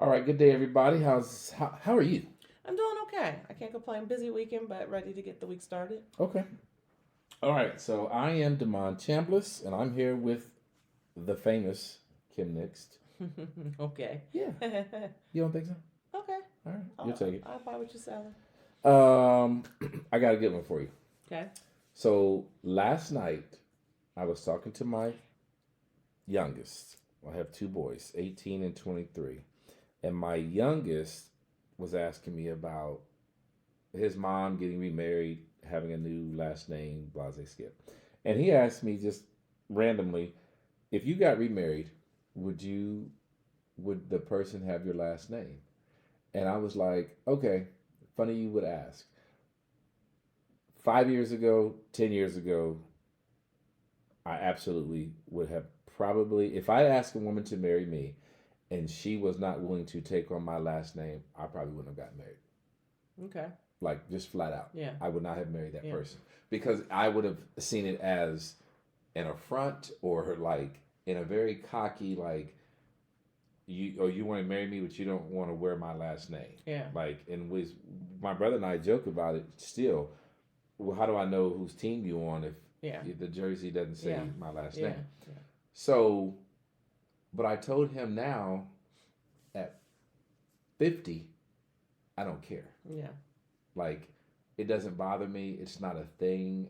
All right, good day, everybody. How are you? I'm doing okay. I can't complain. Busy weekend, but ready to get the week started. Okay. All right, so I am Demond Chambliss, and I'm here with the famous Kim Nixt. Okay. Yeah, you don't think so? Okay. All right, you'll take I'll buy what you're selling. it. I got a good one for you. Okay. So last night, I was talking to my youngest. I have two boys, 18 and 23, and my youngest was asking me about his mom getting remarried, having a new last name, Blase Skip. And he asked me just randomly, if you got remarried, would you would the person have your last name? And I was like, okay, funny you would ask. 5 years ago, 10 years ago, I absolutely would have probably if I asked a woman to marry me and she was not willing to take on my last name, I probably wouldn't have gotten married. Okay. Like just flat out. Yeah. I would not have married that Yeah. person because I would have seen it as an affront or like in a very cocky like you want to marry me but you don't want to wear my last name. Yeah. Like and with my brother and I joke about it still. Well, how do I know whose team you on Yeah. if the jersey doesn't say Yeah. my last Yeah. name? Yeah. So, but I told him now at 50, I don't care. Yeah. Like, it doesn't bother me. It's not a thing.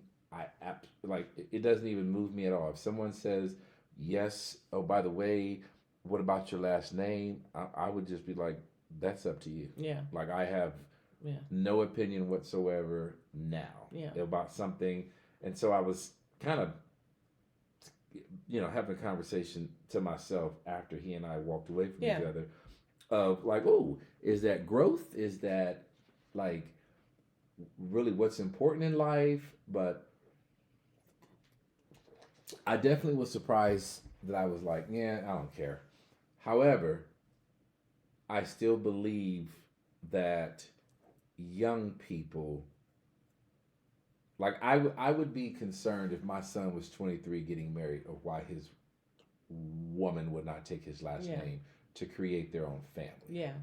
Like it doesn't even move me at all. If someone says yes, oh by the way, what about your last name? I would just be like, that's up to you. Yeah. Like I have Yeah. no opinion whatsoever now Yeah. about something, and so I was kind of having a conversation to myself after he and I walked away from Yeah. each other of like, oh, is that growth? Is that like really what's important in life? But I definitely was surprised that I was like, yeah, I don't care. However, I still believe that young people, like I would be concerned if my son was 23 getting married of why his woman would not take his last Yeah. name to create their own family. Yeah.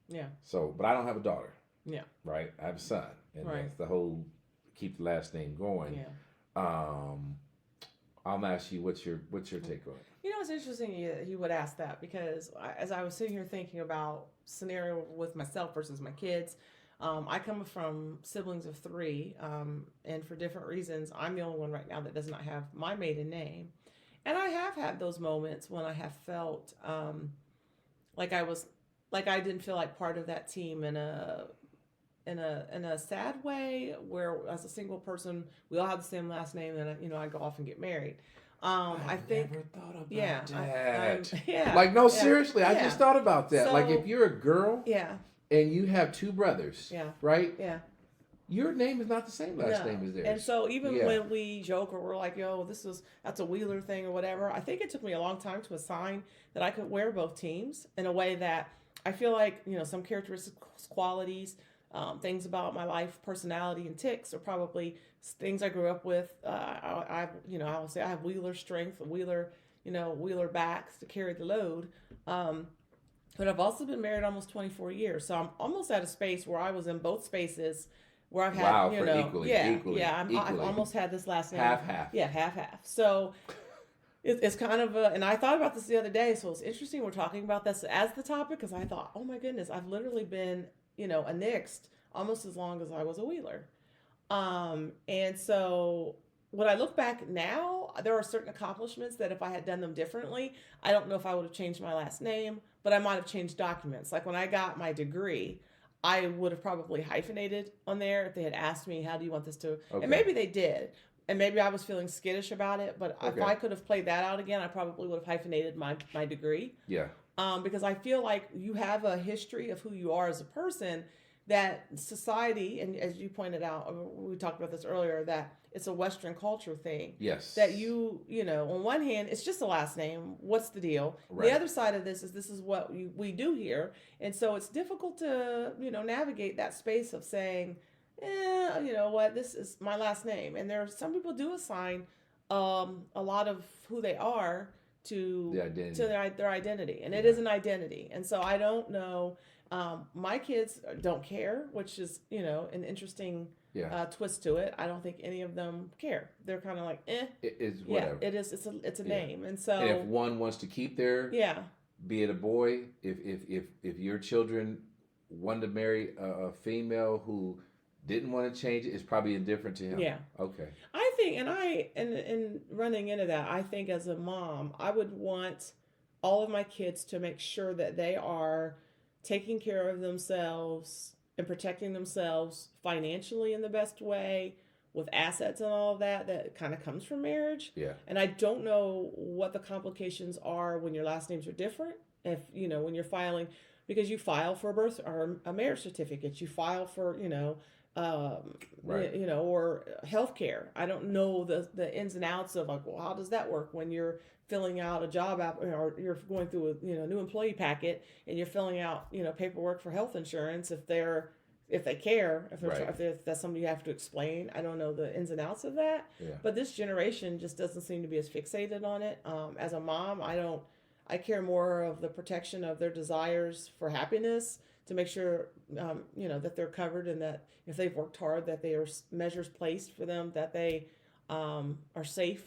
Yeah. So, but I don't have a daughter. Yeah. Right? I have a son, and Right. that's the whole keep the last name going. Yeah. Um, I'll ask you what's your take on it? You know, it's interesting you would ask that because as I was sitting here thinking about scenario with myself versus my kids, I come from siblings of three, and for different reasons, I'm the only one right now that does not have my maiden name. And I have had those moments when I have felt like I was, like I didn't feel like part of that team in a sad way, where as a single person we all have the same last name, and I go off and get married. I think never thought about yeah, that. yeah, Like no, yeah, seriously, I yeah. just thought about that. Like So if you're a girl yeah, and you have two brothers, yeah, right? yeah. Your name is not the same last No. name as theirs. And so even Yeah. when we joke or we're like, yo, that's a Wheeler thing or whatever, I think it took me a long time to assign that I could wear both teams in a way that I feel like, some characteristics, qualities, things about my life, personality, and ticks are probably things I grew up with. I would say I have Wheeler strength, Wheeler backs to carry the load. Um, but I've also been married almost 24 years. So I'm almost at a space where I was in both spaces where I've had, Wow, for equally, yeah, equally, yeah, I've equally. almost had this last name. Half half. Yeah, half half. So it's kind of and I thought about this the other day. So it's interesting we're talking about this as the topic because I thought, oh my goodness, I've literally been, a Nixt almost as long as I was a Wheeler. And so when I look back now, there are certain accomplishments that if I had done them differently, I don't know if I would have changed my last name, but I might have changed documents. Like when I got my degree, I would have probably hyphenated on there if they had asked me, how do you want this to? Okay. And maybe they did. And maybe I was feeling skittish about it, but if Okay. I could have played that out again, I probably would have hyphenated my degree. Yeah. Because I feel like you have a history of who you are as a person that society, and as you pointed out, we talked about this earlier, that it's a Western culture thing. Yes. That on one hand, it's just a last name. What's the deal? Right. The other side of this is what we do here. And so it's difficult to, navigate that space of saying, you know what, this is my last name. And there are some people do assign a lot of who they are The identity. to their identity, and it Yeah. is an identity. And so I don't know. My kids don't care, which is an interesting Yeah. twist to it. I don't think any of them care. They're kind of like, eh. It's Yeah, whatever. it is. It's a Yeah. name, and And if so one wants to keep their, yeah, be it a boy, if your children wanted to marry a female who didn't want to change it, it's probably indifferent to him. yeah. Okay. I think, and running into that, I think as a mom, I would want all of my kids to make sure that they are taking care of themselves and protecting themselves financially in the best way with assets and all of that kind of comes from marriage. Yeah. And I don't know what the complications are when your last names are different. If, when you're filing, because you file for a birth or a marriage certificate, you file for, Right. or healthcare. I don't know the ins and outs of like, well, how does that work when you're filling out a job app or you're going through a new employee packet and you're filling out paperwork for health insurance if they care Right. if that's something you have to explain. I don't know the ins and outs of that. Yeah. But this generation just doesn't seem to be as fixated on it. As a mom, I care more of the protection of their desires for happiness to make sure, that they're covered and that if they've worked hard, that there are measures placed for them, that they are safe,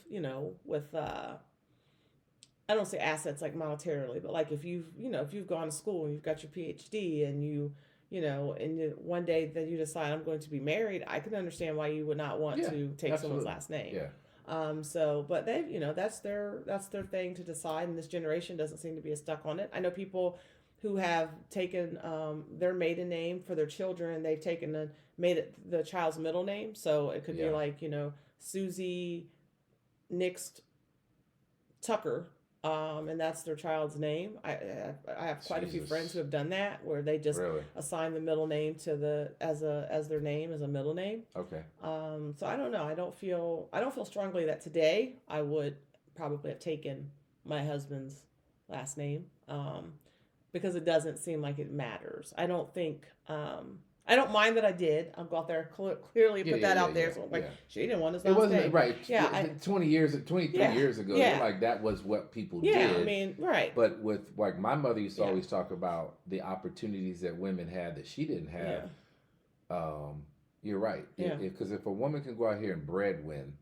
with, I don't say assets like monetarily, but like if you've gone to school and you've got your PhD and one day that you decide I'm going to be married, I can understand why you would not want Yeah, to take absolutely. someone's last name. Yeah. But they, that's their thing to decide, and this generation doesn't seem to be as stuck on it. I know people who have taken their maiden name for their children, and they've made it the child's middle name, so it could be Yeah. like Susie Nix Tucker, and that's their child's name. I have quite a few Jesus. friends who have done that, where they just Really? assign the middle name to as their name as a middle name. Okay. So I don't know. I don't feel strongly that today I would probably have taken my husband's last name, because it doesn't seem like it matters. I don't think. I don't mind that I did. I'll go out there clearly put that out there. So I'm like, she didn't want his last It wasn't name. right. Yeah, 23 years ago, Yeah. like that was what people Yeah, did. I mean, right. But with like my mother used to Yeah. always talk about the opportunities that women had that she didn't have. You're right. Yeah. Because if a woman can go out here and breadwin,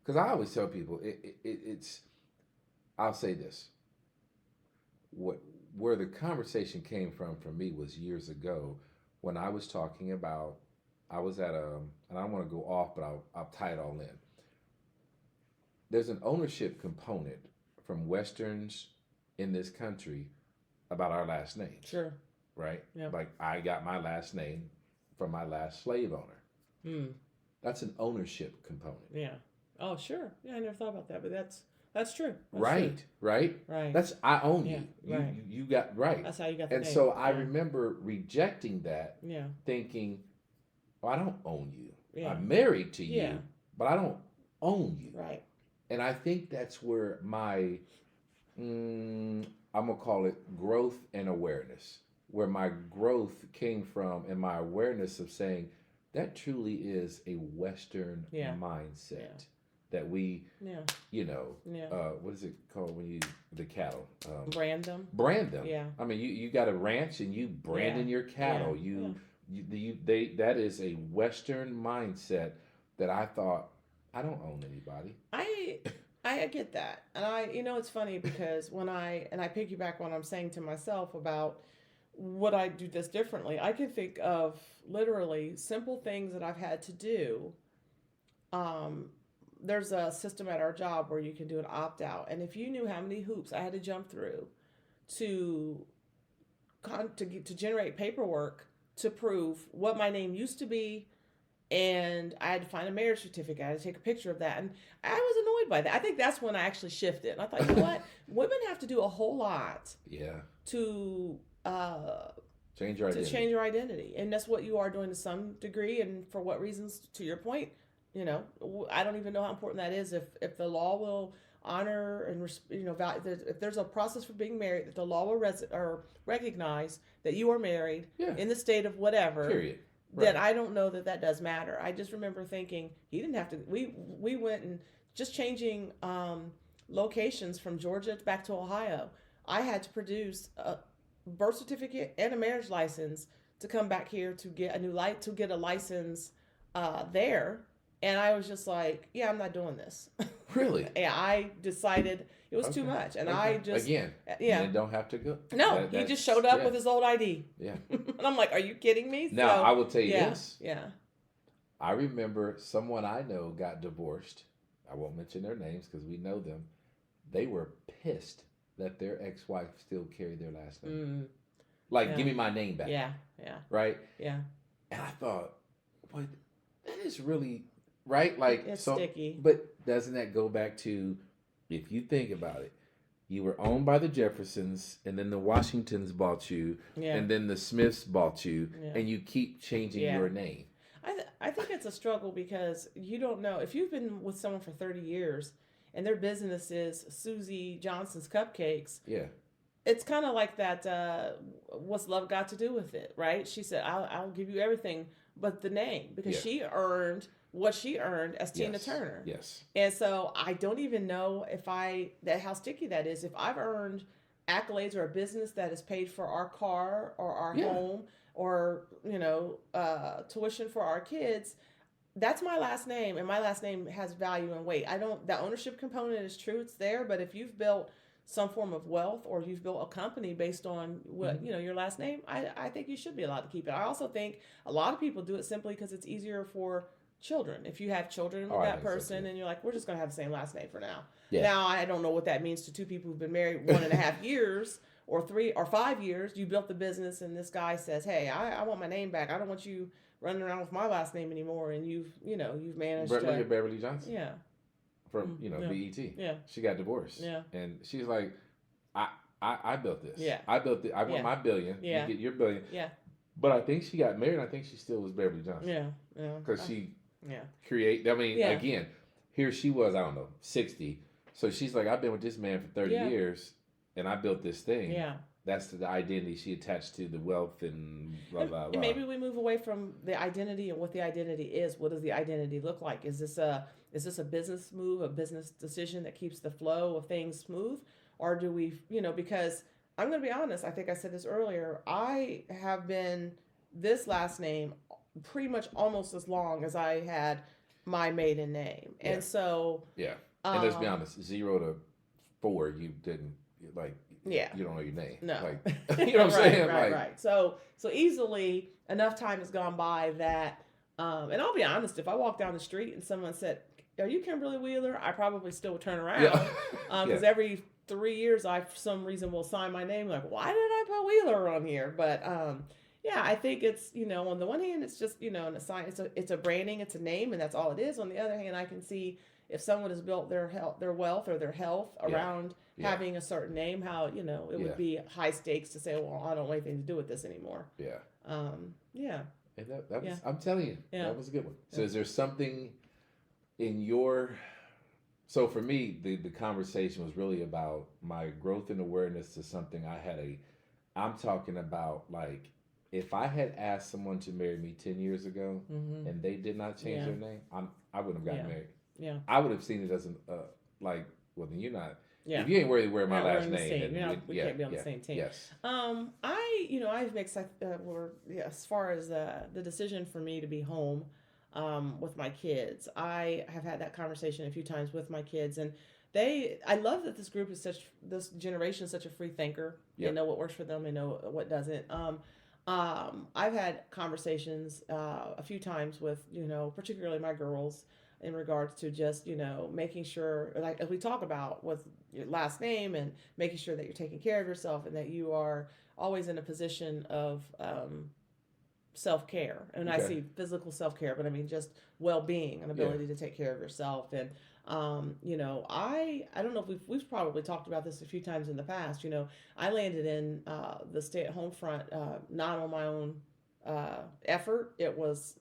because I always tell people it's. I'll say this. Where the conversation came from for me was years ago when I was talking about. I was at and I don't want to go off, but I'll tie it all in. There's an ownership component from Westerns in this country about our last names. Sure. Right? Yeah. Like I got my last name from my last slave owner. That's an ownership component. Yeah. Oh, sure. Yeah, I never thought about that, but that's true. That's Right. true. Right? Right. That's I own Yeah, you. right. You got right. That's how you got the And name. so I Yeah. remember rejecting that, Yeah. thinking, well, I don't own you. Yeah. I'm married to you, Yeah. but I don't own you. Right. And I think that's where my, I'm going to call it growth and awareness, where my growth came from and my awareness of saying that truly is a Western Yeah. mindset Yeah. that we, Yeah. Yeah. What is it called when you, the cattle? Brand them. Brand them. Yeah. I mean, you got a ranch and you branding your cattle. Yeah. That is a Western mindset that I thought, I don't own anybody. I get that, and it's funny because when I piggyback what I'm saying to myself about would I do this differently, I can think of literally simple things that I've had to do. There's a system at our job where you can do an opt out, and if you knew how many hoops I had to jump through to generate paperwork to prove what my name used to be. And I had to find a marriage certificate. I had to take a picture of that. And I was annoyed by that. I think that's when I actually shifted. And I thought, you know what? Women have to do a whole lot Yeah. to Change your identity. change your identity. And that's what you are doing to some degree. And for what reasons, to your point, I don't even know how important that is. If the law will honor and, if there's a process for being married, that the law will recognize that you are married Yeah. in the state of whatever. Period. That I don't know that does matter. I just remember thinking he didn't have to. We went and just changing locations from Georgia back to Ohio. I had to produce a birth certificate and a marriage license to come back here to get a new light to get a license there. And I was just like, yeah, I'm not doing this. Really? Yeah, I decided it was too Okay. much, and Okay. I just Again, yeah. men don't have to go. No, he just showed up yeah. with his old ID. Yeah. And I'm like, are you kidding me? Now, So, I will tell you yeah, this. yeah. I remember someone I know got divorced. I won't mention their names because we know them. They were pissed that their ex-wife still carried their last name. Like, Yeah. give me my name back. Yeah, yeah, Right? yeah. And I thought, what? That is really, right? Like, It's so, sticky. but doesn't that go back to, if you think about it, you were owned by the Jeffersons, and then the Washingtons bought you, Yeah, and then the Smiths bought you, yeah. and you keep changing Yeah. your name. I think it's a struggle because you don't know if you've been with someone for 30 years and their business is Susie Johnson's Cupcakes. Yeah. It's kind of like that. What's love got to do with it, right? She said, "I'll give you everything, but the name," because Yeah. she earned what she earned as Tina Yes. Turner. Yes. And so I don't even know how sticky that is. If I've earned accolades or a business that has paid for our car or our Yeah. home or tuition for our kids, that's my last name, and my last name has value and weight. The ownership component is true, it's there, but if you've built some form of wealth or you've built a company based on what your last name, I think you should be allowed to keep it. I also think a lot of people do it simply because it's easier for children. If you have children with I that think so, person too. and you're like, we're just going to have the same last name for now. Yeah. Now, I don't know what that means to two people who've been married 1.5 years or 3 or 5 years. You built the business and this guy says, hey, I want my name back. I don't want you running around with my last name anymore. And you've managed Look to. at Beverly Johnson Yeah. from yeah. BET. Yeah. She got divorced. Yeah. And she's like, I built this. Yeah. I built it. I want Yeah. my billion. Yeah. You get your billion. Yeah. But I think she got married. I think she still was Beverly Johnson. Yeah. Yeah. Because she Yeah. create. I mean, Yeah. again, here she was. I don't know, 60. So she's like, I've been with this man for 30 Yeah. years, and I built this thing. Yeah. That's the identity she attached to the wealth and blah blah blah. And maybe we move away from the identity and what the identity is. What does the identity look like? Is this a business move, a business decision that keeps the flow of things smooth, or do we, because I'm going to be honest. I think I said this earlier. I have been this last name pretty much almost as long as I had my maiden name, Yeah. and so Yeah. And let's be honest, 0 to 4, you didn't like. Yeah. You don't know your name. No. Like, you know what I'm saying? Right, Like, right. So easily enough time has gone by that, and I'll be honest, if I walked down the street and someone said, "Are you Kimberly Wheeler?" I probably still would turn around. Yeah. Because every 3 years I, for some reason, will sign my name. Like, why did I put Wheeler on here? But yeah, I think it's, on the one hand, it's just, a sign. It's a branding. It's a name, and that's all it is. On the other hand, I can see if someone has built their wealth or their health around Yeah. having a certain name, how it Yeah. would be high stakes to say, well, I don't want anything to do with this anymore. Yeah. Yeah. And that was, Yeah. I'm telling you, Yeah. that was a good one. So Yeah. is there something in your, so for me, the conversation was really about my growth and awareness to something I'm talking about, like, if I had asked someone to marry me 10 years ago Mm-hmm. and they did not change Yeah. their name, I wouldn't have gotten Yeah. married. Yeah. I would have seen it as like, well, then you're not, Yeah. if you ain't worried to wear my We're not last on the name, same- then we're not- we can't be on the same team. Yes. I've mixed. As far as the decision for me to be home, with my kids, I have had that conversation a few times with my kids, and I love that this generation is such a free thinker. They Yep. know what works for them. They know what doesn't. I've had conversations a few times with, particularly my girls in regards to just, making sure, like as we talk about with your last name and making sure that you're taking care of yourself and that you are always in a position of self-care. And I Okay. see physical self-care, but I mean just well-being and ability to take care of yourself. And I don't know if we've probably talked about this a few times in the past. I landed in the stay-at-home front not on my own effort. It was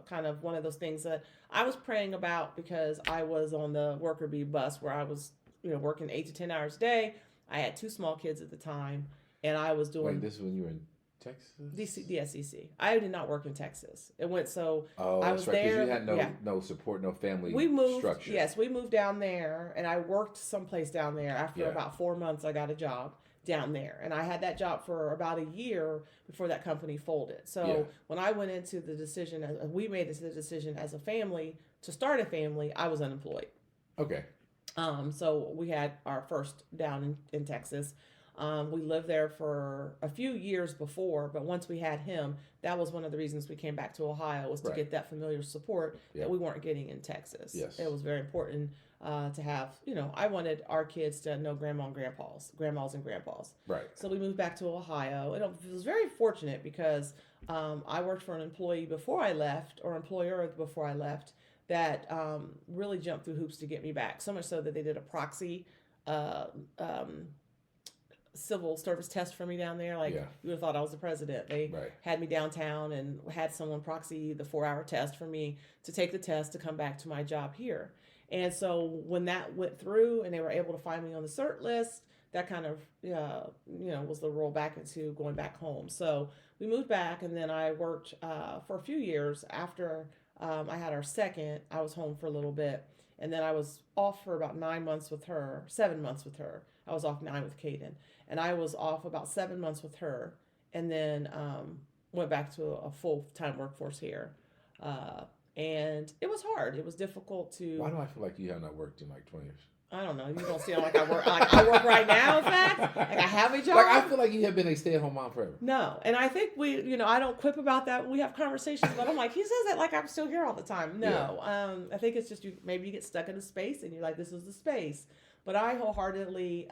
kind of one of those things that I was praying about because I was on the worker bee bus where I was working 8 to 10 hours a day. I had 2 small kids at the time, and I was doing Wait, this is when you were in Texas? The SEC. I did not work in Texas. It went so Oh, I that's was right. Because there. you had Yeah. no support, no family We moved. structure. Yes, we moved down there, and I worked someplace down there. After Yeah. about 4 months, I got a job down there, and I had that job for about a year before that company folded. So Yeah. when I went into the decision, we made the decision as a family to start a family. I was unemployed. Okay. So we had our first down in Texas. We lived there for a few years before, but once we had him, that was one of the reasons we came back to Ohio, was to Right. get that familiar support Yeah. that we weren't getting in Texas. Yes. It was very important to have, I wanted our kids to know grandmas and grandpas. Right. So we moved back to Ohio. And it was very fortunate because I worked for an employer before I left, that really jumped through hoops to get me back. So much so that they did a proxy uh, civil service test for me down there. Like, Yeah. you would have thought I was the president. They Right. had me downtown and had someone proxy the 4-hour test for me to take the test to come back to my job here. And so when that went through and they were able to find me on the cert list, that kind of, was the roll back into going back home. So we moved back, and then I worked for a few years after I had our second. I was home for a little bit, and then I was off for about 7 months with her. I was off 9 with Caden, and I was off about 7 months with her, and then went back to a full-time workforce here. And it was hard. It was difficult to. Why do I feel like you have not worked in like 20 years? I don't know. You don't feel like I work. Like I work right now. In fact, like I have a job. Like, I feel like you have been a stay-at-home mom forever. No, and I think I don't quip about that when we have conversations, but I'm like, he says that like I'm still here all the time. No, I think it's just maybe you get stuck in a space and you're like, this is the space. But I wholeheartedly,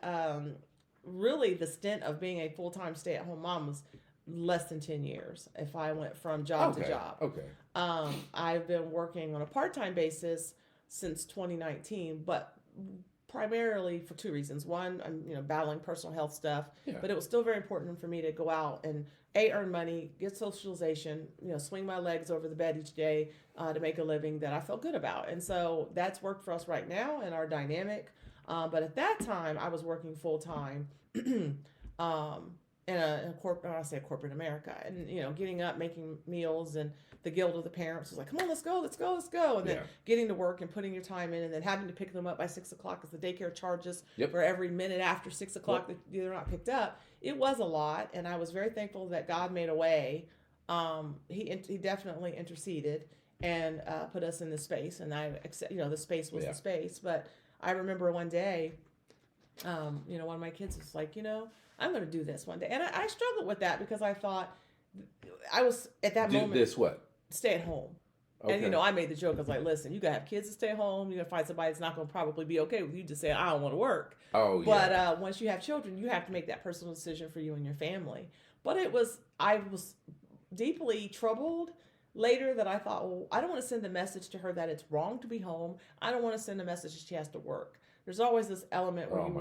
really the stint of being a full-time stay-at-home mom was less than 10 years if I went from job to job. Okay. I've been working on a part-time basis since 2019, but primarily for two reasons. One, I'm battling personal health stuff, Yeah. but it was still very important for me to go out and earn money, get socialization, swing my legs over the bed each day to make a living that I felt good about. And so that's worked for us right now in our dynamic. But at that time, I was working full time in a corporate, I say corporate America, and getting up, making meals, and the guilt of the parents was like, come on, let's go, and then getting to work and putting your time in, and then having to pick them up by 6 o'clock because the daycare charges for every minute after 6 o'clock that they're not picked up. It was a lot, and I was very thankful that God made a way. He definitely interceded and put us in this space, and I accept, the space was the space. But I remember one day, one of my kids was like, I'm going to do this one day. And I struggled with that because I thought I was at that moment. This what? Stay at home. Okay. And, I made the joke. I was like, listen, you got to have kids to stay home. You're going to find somebody that's not going to probably be okay with you just saying, I don't want to work. Oh, yeah. But once you have children, you have to make that personal decision for you and your family. But I was deeply troubled later that I thought, well, I don't want to send the message to her that it's wrong to be home. I don't want to send a message that she has to work. There's always this element where you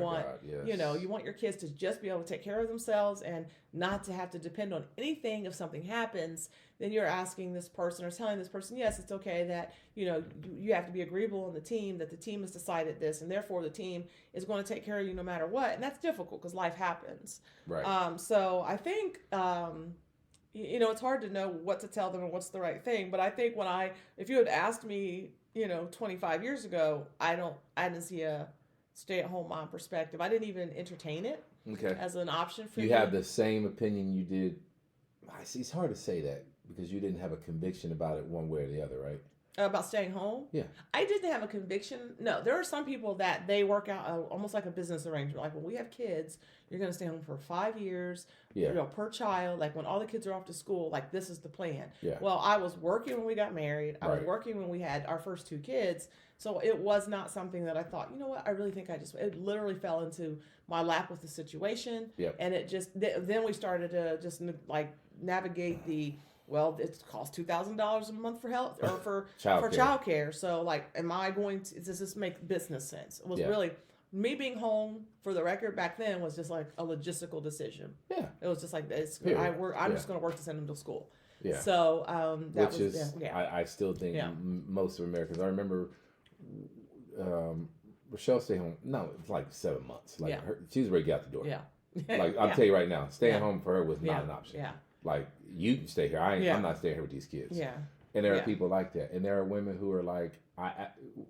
want your kids to just be able to take care of themselves and not to have to depend on anything if something happens. Then you're asking this person or telling this person, yes, it's okay that, you have to be agreeable on the team, that the team has decided this, and therefore the team is going to take care of you no matter what. And that's difficult because life happens. Right. So I think, it's hard to know what to tell them and what's the right thing. But I think if you had asked me, 25 years ago, I didn't see a stay-at-home mom perspective. I didn't even entertain it as an option for me. You have the same opinion you did. I see. It's hard to say that because you didn't have a conviction about it one way or the other, right? About staying home? Yeah. I didn't have a conviction. No, there are some people that they work out almost like a business arrangement. Like when we have kids, you're going to stay home for 5 years, per child. Like when all the kids are off to school, like this is the plan. Yeah. Well, I was working when we got married. I was working when we had our first 2 kids. So it was not something that I thought, I really think it literally fell into my lap with the situation. Yep. And it just, then we started to just like navigate it costs $2,000 a month for health or for childcare. So like, does this make business sense? It was really me being home, for the record, back then was just like a logistical decision. Yeah. It was just like, I'm just going to work to send them to school. Yeah. So, I still think most of Americans, I remember, Rochelle stayed home. No, it's like 7 months. Like she was ready to get out the door. Yeah. Like I'll tell you right now, staying home for her was not an option. Yeah. Like, you can stay here. Yeah. I'm not staying here with these kids. Yeah. And there are Yeah. people like that. And there are women who are like,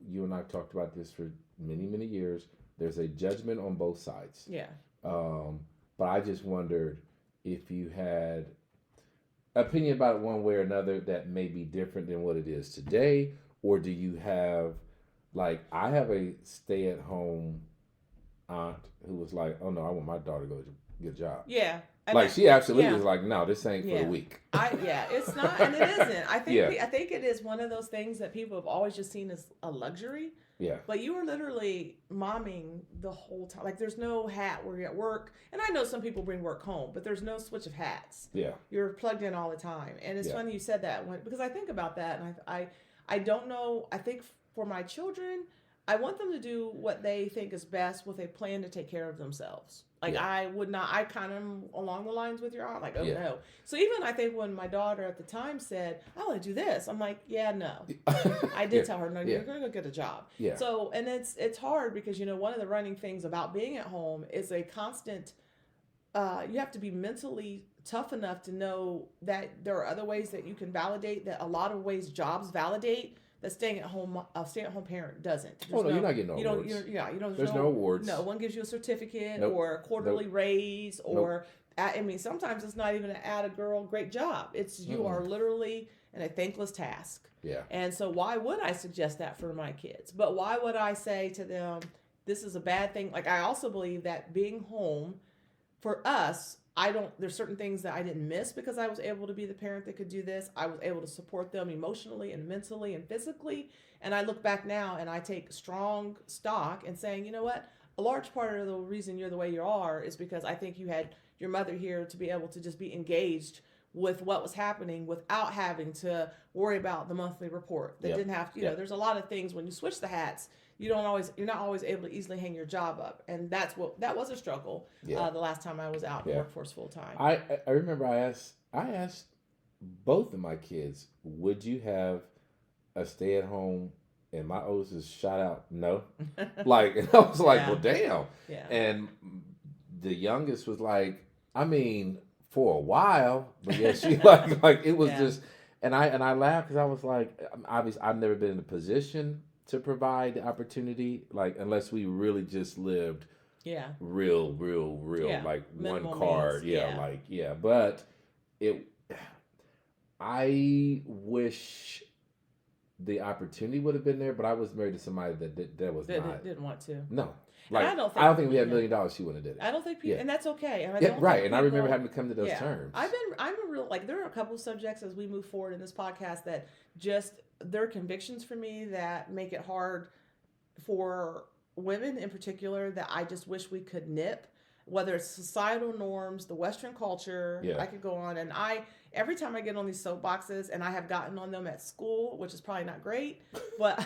you and I have talked about this for many, many years. There's a judgment on both sides. Yeah. But I just wondered if you had opinion about it one way or another that may be different than what it is today, or do you have, like, I have a stay-at-home aunt who was like, oh no, I want my daughter to go get a job. Yeah. Like, she absolutely yeah. was like, no, this ain't for Yeah. the week. It's not, and it isn't. I think Yeah. I think it is one of those things that people have always just seen as a luxury. Yeah. But you are literally momming the whole time. Like, there's no hat where you're at work. And I know some people bring work home, but there's no switch of hats. Yeah. You're plugged in all the time. And it's Yeah. funny you said that because I think about that, and I don't know. I think for my children, I want them to do what they think is best with a plan to take care of themselves. Like, Yeah. I would not, I kind of along the lines with your aunt, like, oh Yeah. no. So even I think when my daughter at the time said, I want to do this, I'm like, yeah, no. I did tell her, no, Yeah. you're going to go get a job. Yeah. So, and it's hard because, one of the running things about being at home is a constant, you have to be mentally tough enough to know that there are other ways that you can validate, that a lot of ways jobs validate that staying at home, a stay-at-home parent doesn't. There's you're not getting no awards. There's no awards. No one gives you a certificate Nope. or a quarterly Nope. raise or, I mean, sometimes it's not even an add a girl great job. It's you are literally in a thankless task. Yeah. And so why would I suggest that for my kids? But why would I say to them, this is a bad thing? Like, I also believe that being home for us, there's certain things that I didn't miss because I was able to be the parent that could do this. I was able to support them emotionally and mentally and physically. And I look back now and I take strong stock in saying, you know what? A large part of the reason you're the way you are is because I think you had your mother here to be able to just be engaged with what was happening without having to worry about the monthly report. They Yep. didn't have to, Yep. there's a lot of things when you switch the hats, you're not always able to easily hang your job up. And that was a struggle. Yeah. The last time I was out in the Yeah. workforce full time. I remember I asked both of my kids, would you have a stay at home? And my oldest is shot out, no. Like, and I was like, Yeah. well, damn. Yeah. And the youngest was like, I mean, for a while, but yeah, she like it was Yeah. just, and I laughed because I was like, obviously I've never been in a position to provide the opportunity, like, unless we really just lived Yeah. real, Yeah. like Minimal one card, means, yeah. yeah. But I wish the opportunity would have been there, but I was married to somebody that was not. Didn't want to. No, like I don't think if we had $1 million, she wouldn't have did it. I don't think people, Yeah. and that's okay. And I Yeah, don't right. think And I remember people- having to come to those yeah. terms. I'm a real, like, there are a couple subjects as we move forward in this podcast that just, they're convictions for me that make it hard for women in particular that I just wish we could nip, whether it's societal norms, the Western culture. Yeah. I could go on. And every time I get on these soapboxes, and I have gotten on them at school, which is probably not great, but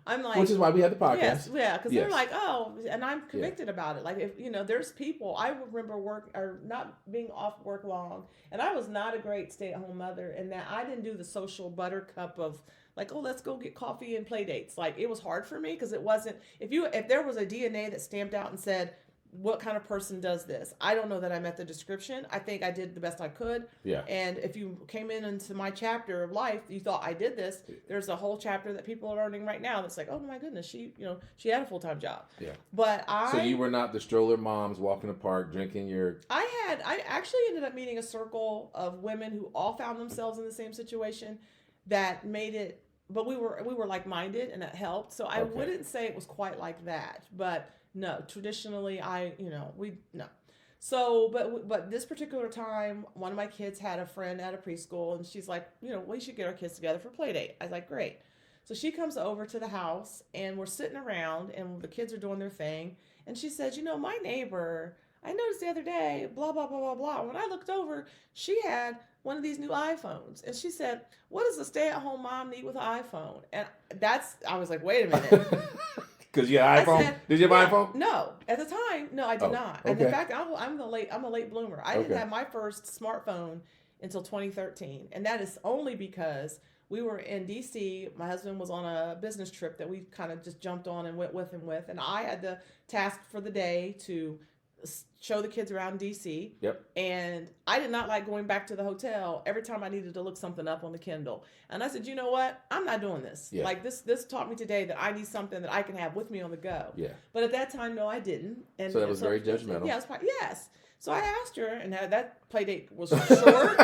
I'm like, Which is why we had the podcast. yes, yeah, because Yes. they're like, oh, and I'm convicted about it. Like, if there's people, I remember not being off work long, and I was not a great stay-at-home mother, and that I didn't do the social buttercup of like, oh, let's go get coffee and play dates. Like, it was hard for me because it wasn't. If there was a DNA that stamped out and said, what kind of person does this? I don't know that I met the description. I think I did the best I could. Yeah. And if you came into my chapter of life, you thought I did this. There's a whole chapter that people are learning right now that's like, oh my goodness, she had a full-time job. Yeah. But So you were not the stroller moms walking the park drinking your. I actually ended up meeting a circle of women who all found themselves in the same situation that made it. But we were like-minded, and that helped. So I wouldn't say it was quite like that, but. No, traditionally, no. So, but this particular time, one of my kids had a friend at a preschool, and she's like, we should get our kids together for play date. I was like, great. So she comes over to the house, and we're sitting around, and the kids are doing their thing. And she says, my neighbor, I noticed the other day, blah, blah, blah, blah, blah. When I looked over, she had one of these new iPhones. And she said, what does a stay-at-home mom need with an iPhone? And I was like, wait a minute. Because you had an iPhone? Did you have an iPhone? No, at the time, no, I did not. And okay. in fact, I'm a late bloomer. I didn't have my first smartphone until 2013, and that is only because we were in DC. My husband was on a business trip that we kind of just jumped on and went with him with, and I had the task for the day to show the kids around DC. Yep. And I did not like going back to the hotel every time I needed to look something up on the Kindle. And I said, you know what? I'm not doing this. Yeah. Like this taught me today that I need something that I can have with me on the go. Yeah. But at that time, no, I didn't. And So that was very judgmental. Yeah, it was probably, yes. So I asked her, and that play date was short,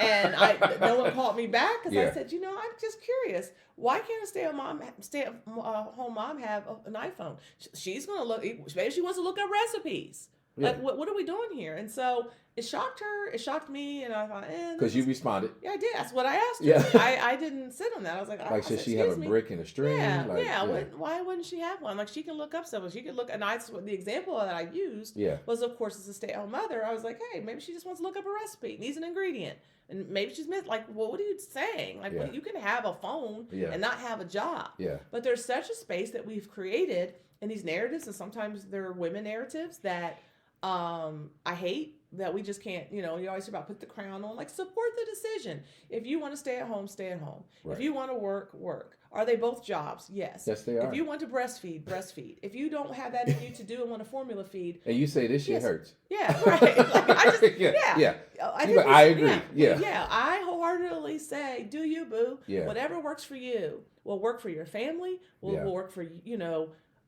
and no one called me back because I said, I'm just curious. Why can't a stay-at-home mom have an iPhone? She's gonna look. Maybe she wants to look up recipes. Yeah. Like, what are we doing here? And so it shocked her. It shocked me, and I thought, because you responded. Yeah, I did. That's what I asked her. Yeah. I didn't sit on that. I was like, should she have a brick and a string? Yeah, like, yeah. Why wouldn't she have one? Like, she can look up something. She could look. And the example that I used was, of course, as a stay-at-home mother. I was like, hey, maybe she just wants to look up a recipe, needs an ingredient, and maybe she's like, well, what are you saying? Like, you can have a phone and not have a job. Yeah. But there's such a space that we've created in these narratives, and sometimes they're women narratives that I hate, that we just can't, you always hear about put the crown on, like, support the decision. If you want to stay at home, stay at home. Right. If you want to work, work. Are they both jobs? Yes. Yes, they are. If you want to breastfeed, breastfeed. If you don't have that in you to do and want to formula feed. And you say this shit hurts. Yeah, right. Like, I just, yeah. I agree. Yeah. I wholeheartedly say, do you, boo. Yeah. Whatever works for you will work for your family, will work for,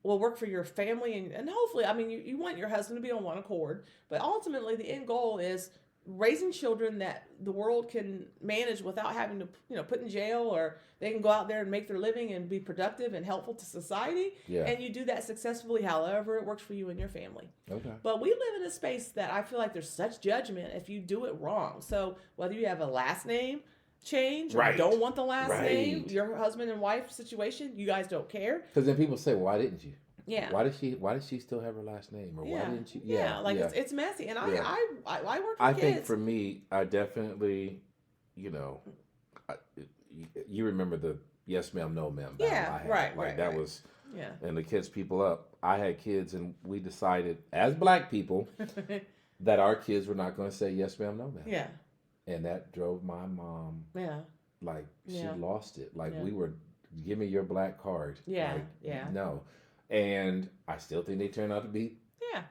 will work for your family, and hopefully, I mean, you want your husband to be on one accord, but ultimately the end goal is raising children that the world can manage without having to, put in jail, or they can go out there and make their living and be productive and helpful to society. Yeah. And you do that successfully, however it works for you and your family. Okay. But we live in a space that I feel like there's such judgment if you do it wrong. So whether you have a last name change or don't want the last name, your husband and wife situation, you guys don't care. Because then people say, why didn't you? Yeah. Why did she still have her last name? Or why didn't you? It's messy. And I work with I kids. think for me, I definitely, you remember the yes ma'am, no ma'am battle I had. Right. That was, yeah. And the kids people up. I had kids, and we decided as black people that our kids were not going to say yes ma'am, no ma'am. Yeah. And that drove my mom. Yeah. Like, she lost it. Like, we were, give me your black card. Yeah. Like, no. And I still think they turned out to be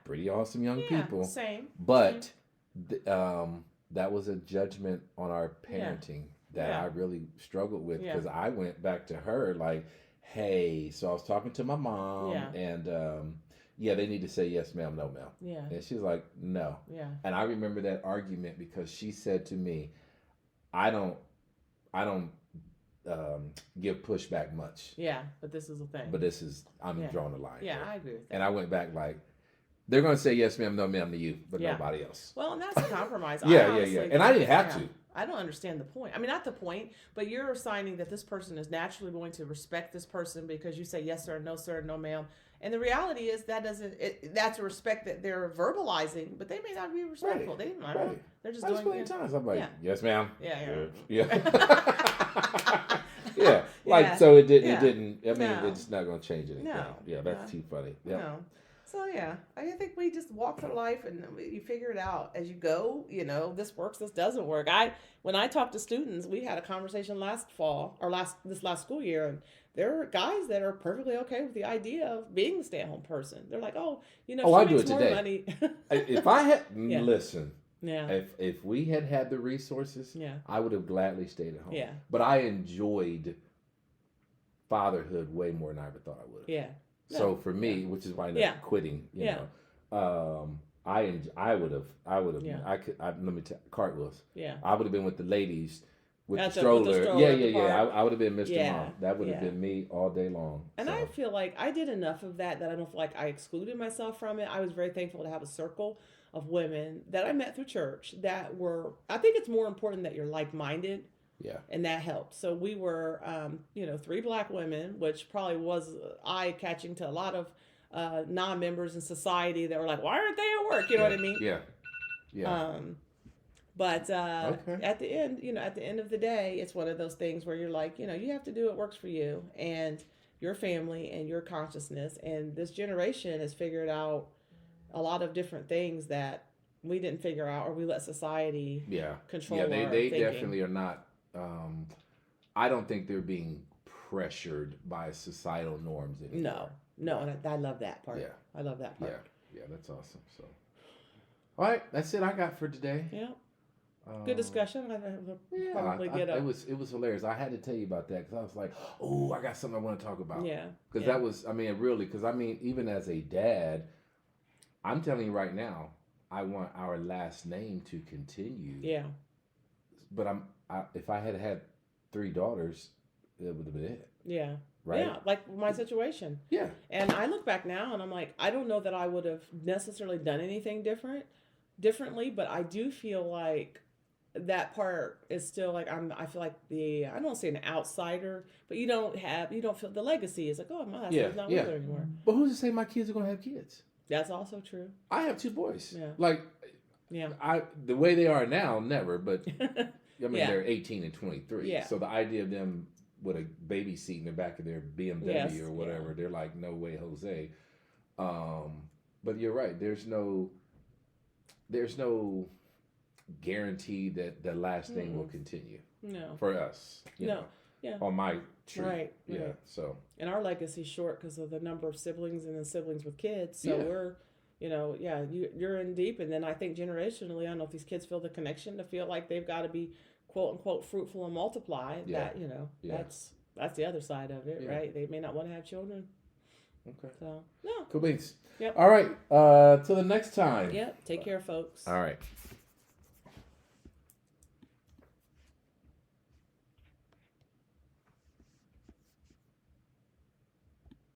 pretty awesome young people. Same. But that was a judgment on our parenting that I really struggled with, because I went back to her like, hey, so I was talking to my mom and they need to say yes ma'am, no ma'am. Yeah. And she's like, no. Yeah. And I remember that argument because she said to me, I don't give pushback much. Yeah, but this is the thing. But I'm drawing the line. Yeah, I agree with that. And I went back like, they're going to say yes ma'am, no ma'am to you, but nobody else. Well, and that's a compromise. Yeah. And I didn't have to. I don't understand the point. I mean, not the point, but you're assigning that this person is naturally going to respect this person because you say yes sir, no ma'am. And the reality is that's a respect that they're verbalizing, but they may not be respectful. They didn't know. They're just doing it. Times I'm like, yes ma'am. Yeah. Like, so it didn't, I mean, it's not going to change anything. No. Yeah, that's too funny. Yep. No. So I think we just walk through life and you figure it out as you go. This works, this doesn't work. When I talk to students, we had a conversation last school year, and there are guys that are perfectly okay with the idea of being a stay-at-home person. They're like, I do it today. Money. If I had listen, yeah. If we had the resources, I would have gladly stayed at home. Yeah. But I enjoyed fatherhood way more than I ever thought I would have. Yeah. So for me, which is why I ended up quitting, you know, I would have, let me tell cartwheels. Yeah. I would have been with the ladies with the stroller. I would have been Mr. Mom. That would have been me all day long. And I feel like I did enough of that I don't feel like I excluded myself from it. I was very thankful to have a circle of women that I met through church that were, I think it's more important that you're like-minded. Yeah. And that helped. So we were, 3 black women, which probably was eye-catching to a lot of non-members in society that were like, why aren't they at work? You know what I mean? Yeah. Yeah. But at the end of the day, it's one of those things where you're like, you have to do what works for you and your family and your consciousness. And this generation has figured out a lot of different things that we didn't figure out, or we let society control our they thinking. Definitely are not. I don't think they're being pressured by societal norms anymore. No, and I love that part. Yeah. I love that part. Yeah, that's awesome. So, All right, that's it I got for today. Yeah. Good discussion. Yeah, Probably get up. it was hilarious. I had to tell you about that because I was like, oh, I got something I want to talk about. Yeah. Because that was, I mean, really, because I mean, even as a dad, I'm telling you right now, I want our last name to continue. Yeah. But if I had 3 daughters, it would have been it. Yeah. Right. Yeah. Like my situation. Yeah. And I look back now and I'm like, I don't know that I would have necessarily done anything differently, but I do feel like that part is still like I feel like I don't want to say an outsider, but you don't feel the legacy is like, oh, my husband's not with her anymore. But who's to say my kids are gonna have kids? That's also true. I have 2 boys. Yeah. Like, yeah, the way they are now, never. But I mean, Yeah. they're 18 and 23. Yeah. So the idea of them with a baby seat in the back of their BMW Yes, or whatever, they're like, no way, Jose. But you're right. There's no guarantee that the last name will continue No. for us. You No. know, Yeah. on my tree. Right. Yeah. Right. So. And our legacy's short because of the number of siblings and then siblings with kids. So Yeah. we're, you're in deep. And then I think generationally, I don't know if these kids feel the connection to feel like they've got to be quote unquote fruitful and multiply. Yeah. That, Yeah. that's the other side of it, Yeah. right? They may not want to have children. Okay. So, no. Cool beans. Yep. All right. Till the next time. Yep. Take care, folks. All right.